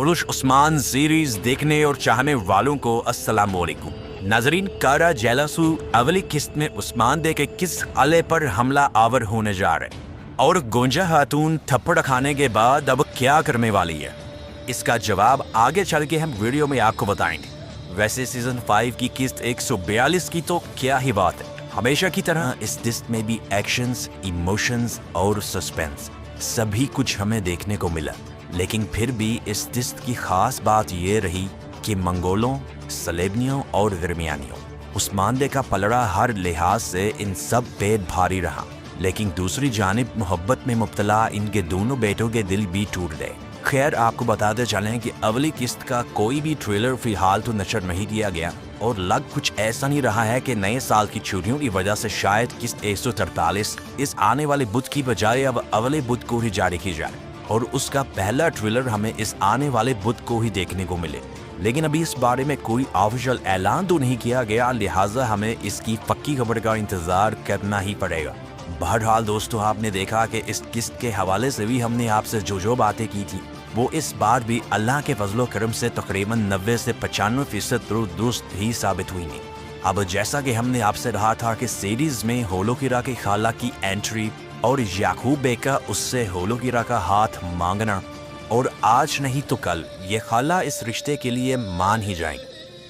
पुरुष उस्मान सीरीज देखने और चाहने वालों को अस्सलाम वालेकुम। नाजरीन, कारा जेलासू अगली किस्त में उस्मान बे के किस आले पर हमला आवर होने जा रहे और गोंजा खातून थप्पड़ खाने के बाद अब क्या करने वाली है, इसका जवाब आगे चल के हम वीडियो में आपको बताएंगे। वैसे सीजन 5 की किस्त 142 की तो क्या ही बात है। हमेशा की तरह इस किस्त में भी एक्शंस, इमोशंस और सस्पेंस सभी कुछ हमें देखने को मिला। लेकिन फिर भी इस किस्त की खास बात ये रही कि मंगोलों, सलेबनियों और दरमियानियों उस्मान बे का पलड़ा हर लिहाज से इन सब पे भारी रहा। लेकिन दूसरी जानिब मोहब्बत में मुब्तला इनके दोनों बेटों के दिल भी टूट गए। खैर, आपको बताते चलें कि अगली किस्त का कोई भी ट्रेलर फिलहाल तो नशर नहीं किया गया और लग कुछ ऐसा नहीं रहा है कि नए साल की छुट्टियों की वजह से शायद किस्त 143 इस आने वाले बुध की बजाय अब अगले बुध को ही जारी की जाए और उसका पहला ट्रेलर हमें इस आने वाले बुध को ही देखने को मिले। लेकिन अभी इस बारे में कोई ऑफिशियल ऐलान तो नहीं किया गया, लिहाजा हमें इसकी पक्की खबर का इंतजार करना ही पड़ेगा। बहरहाल दोस्तों, आपने देखा कि इस किस्त के हवाले से भी हमने आपसे जो बातें की थी वो इस बार भी अल्लाह के फजलो करम से तकरीबन 90 से 95% दुरुस्त ही साबित हुई नहीं। अब जैसा कि हमने आपसे कहा था कि सीरीज में होलोकिरा की खाला की एंट्री और याकूब बे का उससे होलोकिरा का हाथ मांगना और आज नहीं तो कल ये खाला इस रिश्ते के लिए मान ही जाएंगे,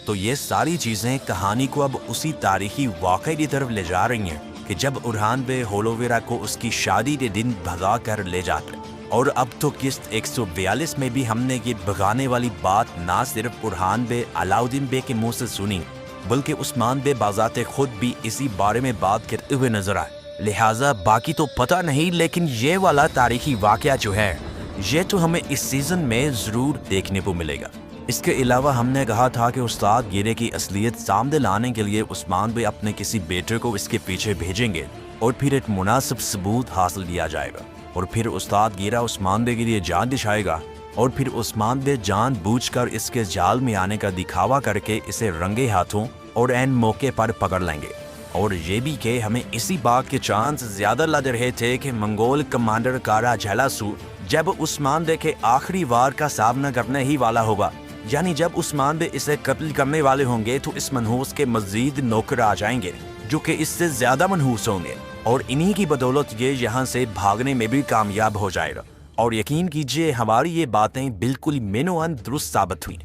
तो ये सारी चीजें कहानी को अब उसी तारीखी वाक़े की तरफ ले जा रही हैं कि जब उरहान बे होलोकिरा को उसकी शादी के दिन भगा कर ले जाते। और अब तो किस्त 142 में भी हमने ये भगाने वाली बात ना सिर्फ उरहान बे अलाउद्दीन बे के मुंह से सुनी, बल्कि उस्मान बे बाज़ाते खुद भी इसी बारे में बात करते हुए नजर आए। लिहाजा बाकी तो पता नहीं, लेकिन ये वाला तारीखी वाकया जो है ये तो हमें इस सीजन में जरूर देखने को मिलेगा। इसके अलावा हमने कहा था कि उस्ताद गिरे की असलियत सामने लाने के लिए उस्मान बे अपने किसी बेटे को इसके पीछे भेजेंगे और फिर एक मुनासिब सबूत हासिल किया जाएगा और फिर उस्ताद गिरा उस्मान बे के लिए जान दिखाएगा और फिर उस्मान बे जानबूझकर इसके जाल में आने का दिखावा करके इसे रंगे हाथों और एन मौके पर पकड़ लेंगे। और ये भी कि हमें इसी बात के चांस ज्यादा लग रहे थे कि मंगोल कमांडर कारा जेलासू जब उस्मान बे के आखिरी वार का सामना करने ही वाला होगा, यानी जब उस्मान बे इसे कत्ल करने वाले होंगे तो इस मनहूस के मजीद नौकर आ जाएंगे जो कि इससे ज्यादा मनहूस होंगे और इन्हीं की बदौलत ये यहाँ से भागने में भी कामयाब हो जाएगा। और यकीन कीजिए हमारी ये बातें बिल्कुल मेनोअन दुरुस्त साबित हुई।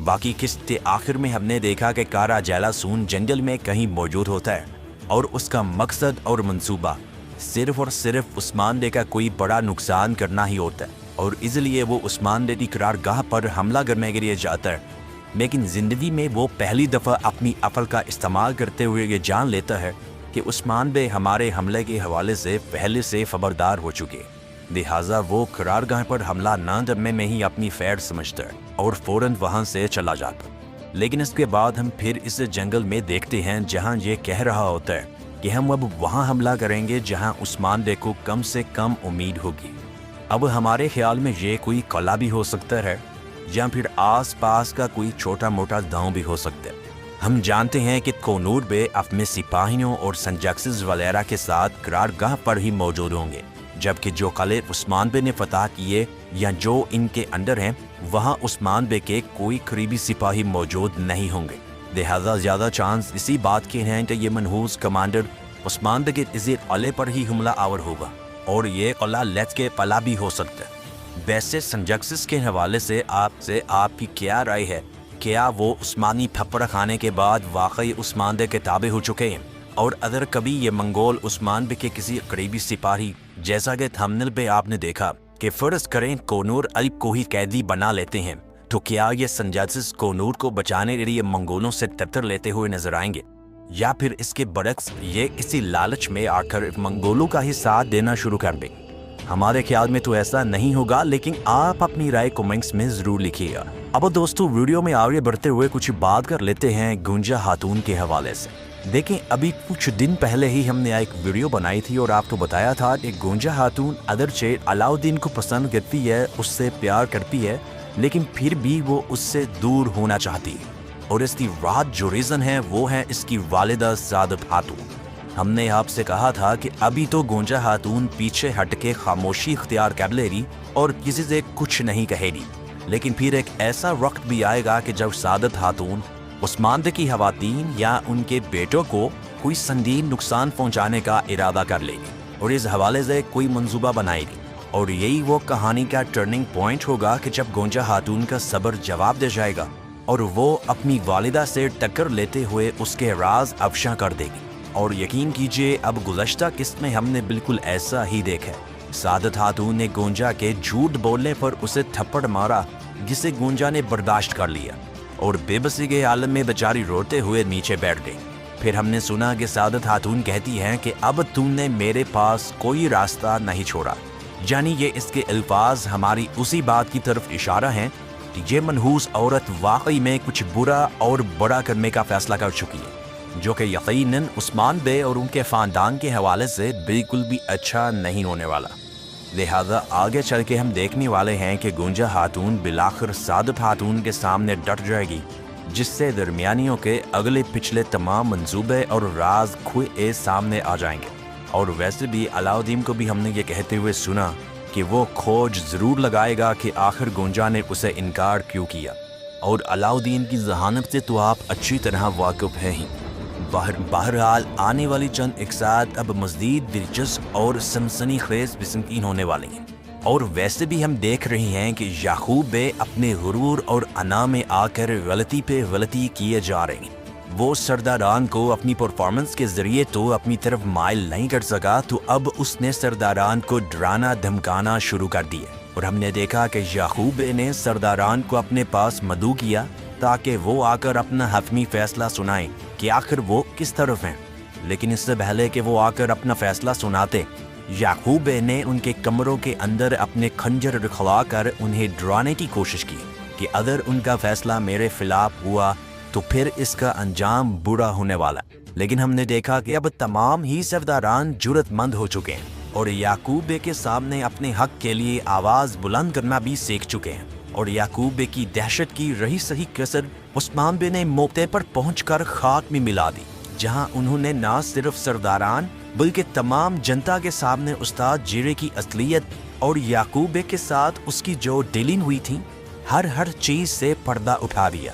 बाकी किस्त के आखिर में हमने देखा कि कारा जेलासून जंगल में कहीं मौजूद होता है और उसका मकसद और मंसूबा सिर्फ और सिर्फ उस्मान बे का कोई बड़ा नुकसान करना ही होता है और इसलिए वो उस्मान बे की करारगाह पर हमला करने के लिए जाता है। लेकिन जिंदगी में वो पहली दफ़ा अपनी अकल का इस्तेमाल करते हुए ये जान लेता है कि उस्मान बे हमारे हमले के हवाले से पहले से खबरदार हो चुके, लिहाजा वो करारगाह पर हमला न करने में ही अपनी खैर समझता है और फौरन वहाँ से चला जाता। लेकिन इसके बाद हम फिर इस जंगल में देखते हैं जहाँ ये कह रहा होता है कि हम अब वहाँ हमला करेंगे जहाँ उस्मान बे को कम से कम उम्मीद होगी। अब हमारे ख्याल में ये कोई कला भी हो सकता है या फिर आस पास का कोई छोटा मोटा गाँव भी हो सकता है। हम जानते हैं कि कोनूर बे अपने सिपाहियों और संजक्सिस वगैरह के साथ करारगाह पर ही मौजूद होंगे, जबकि जो किले उस्मान बे ने फतह किए या जो इनके अंडर हैं वहाँ उस्मान बे के कोई करीबी सिपाही मौजूद नहीं होंगे। लिहाजा ज़्यादा चांस इसी बात के हैं कि ये मनहूस कमांडर उस्मान बे के इस किले पर ही हमला आवर होगा और ये किला लेथ के पला भी हो सकता है। वैसे संजक्सिस के हवाले से आपकी क्या राय है? क्या वो उस्मानी थप्पड़ खाने के बाद वाकई उस्मान बे के ताबे हो चुके हैं? और अगर कभी ये मंगोल उस्मान बे के किसी करीबी सिपाही, जैसा कि थंबनेल पे आपने देखा कि फर्ज करें कोनूर अल्प को ही कैदी बना लेते हैं, तो क्या ये संजक्सिस कोनूर को बचाने के लिए मंगोलों से टक्कर लेते हुए नजर आएंगे या फिर इसके बरक्स ये किसी लालच में आकर मंगोलों का ही साथ देना शुरू कर दें? हमारे ख्याल में तो ऐसा नहीं होगा, लेकिन आप अपनी राय कमेंट्स में जरूर लिखिएगा। अब दोस्तों, वीडियो में आगे बढ़ते हुए कुछ बात कर लेते हैं गोंजा खातून के हवाले से। देखें, अभी कुछ दिन पहले ही हमने एक वीडियो बनाई थी और आपको बताया था कि गोंजा खातून अदरचे अलाउद्दीन को पसंद करती है, उससे प्यार करती है, लेकिन फिर भी वो उससे दूर होना चाहती है और इसकी रात जो रीज़न है वो है इसकी वालिदा सादत खातून। हमने आपसे कहा था कि अभी तो गोंजा खातून पीछे हटके खामोशी इख्तियार कर लेगी और किसी से कुछ नहीं कहेगी, لیکن پھر ایک ایسا وقت بھی آئے گا کہ جب سعادت خاتون عثمان بے کی خواتین یا ان کے بیٹوں کو کوئی سنگین نقصان پہنچانے کا ارادہ کر لے گی اور اس حوالے سے کوئی منصوبہ بنائے گی، اور یہی وہ کہانی کا ٹرننگ پوائنٹ ہوگا کہ جب گونجا خاتون کا صبر جواب دے جائے گا اور وہ اپنی والدہ سے ٹکر لیتے ہوئے اس کے راز افشاں کر دے گی۔ اور یقین کیجئے اب گزشتہ قسط میں ہم نے بالکل ایسا ہی دیکھا ہے۔ سعادت خاتون نے گونجا کے جھوٹ بولنے پر اسے تھپڑ مارا، جسے گونجا نے برداشت کر لیا اور بے بسی کے عالم میں بیچاری روتے ہوئے نیچے بیٹھ گئی۔ پھر ہم نے سنا کہ سعادت خاتون کہتی ہیں کہ اب تم نے میرے پاس کوئی راستہ نہیں چھوڑا، یعنی یہ اس کے الفاظ ہماری اسی بات کی طرف اشارہ ہیں کہ یہ منحوس عورت واقعی میں کچھ برا اور بڑا کرنے کا فیصلہ کر چکی ہے، جو کہ یقیناً عثمان بے اور ان کے خاندان کے حوالے سے بالکل بھی اچھا نہیں ہونے والا۔ لہذا آگے چل کے ہم دیکھنے والے ہیں کہ گونجا خاتون بالآخر سعادت خاتون کے سامنے ڈٹ جائے گی، جس سے درمیانیوں کے اگلے پچھلے تمام منصوبے اور راز کھلے سامنے آ جائیں گے۔ اور ویسے بھی علاؤدین کو بھی ہم نے یہ کہتے ہوئے سنا کہ وہ کھوج ضرور لگائے گا کہ آخر گونجا نے اسے انکار کیوں کیا، اور علاؤدین کی ذہانت سے تو آپ اچھی طرح واقف ہیں ہی۔ بہرحال آنے والی چند اقساط اب مزید دلچسپ اور سنسنی خیز قسم کی ہونے والی ہیں، اور ویسے بھی ہم دیکھ رہے ہیں کہ یعقوب بے اپنے غرور اور انا میں آ کر غلطی پہ غلطی کیے جا رہے ہیں۔ وہ سرداران کو اپنی پرفارمنس کے ذریعے تو اپنی طرف مائل نہیں کر سکا، تو اب اس نے سرداران کو ڈرانا دھمکانا شروع کر دیا، اور ہم نے دیکھا کہ یعقوب بے نے سرداران کو اپنے پاس مدعو کیا تاکہ وہ آ کر اپنا حتمی فیصلہ سنائیں کہ آخر وہ کس طرف ہیں۔ لیکن اس سے پہلے کہ وہ آ کر اپنا فیصلہ سناتے، یعقوب بے نے ان کے کمروں کے اندر اپنے خنجر رکھوا کر انہیں ڈرانے کی کوشش کی کہ اگر ان کا فیصلہ میرے خلاف ہوا تو پھر اس کا انجام برا ہونے والا۔ لیکن ہم نے دیکھا کہ اب تمام ہی سرداران جرأت مند ہو چکے ہیں اور یعقوب بے کے سامنے اپنے حق کے لیے آواز بلند کرنا بھی سیکھ چکے ہیں، اور یعقوب بے کی دہشت کی رہی صحیح کسر عثمان بے نے موقع پر پہنچ کر خاک میں ملا دی، جہاں انہوں نے نہ صرف سرداران بلکہ تمام جنتا کے سامنے استاد جیرے کی اصلیت اور یعقوب بے کے ساتھ اس کی جو ڈیلنگ ہوئی تھی ہر چیز سے پردہ اٹھا دیا۔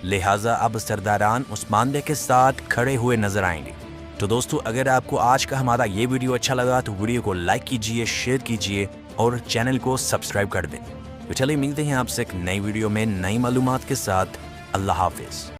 لہٰذا اب سرداران عثمان بے کے ساتھ کھڑے ہوئے نظر آئیں گے۔ تو دوستو، اگر آپ کو آج کا ہمارا یہ ویڈیو اچھا لگا تو ویڈیو کو لائک کیجئے، شیئر کیجئے اور چینل کو سبسکرائب کر دیں۔ تو چلیے ملتے ہیں آپ سے ایک نئی ویڈیو میں نئی معلومات کے ساتھ۔ اللہ حافظ۔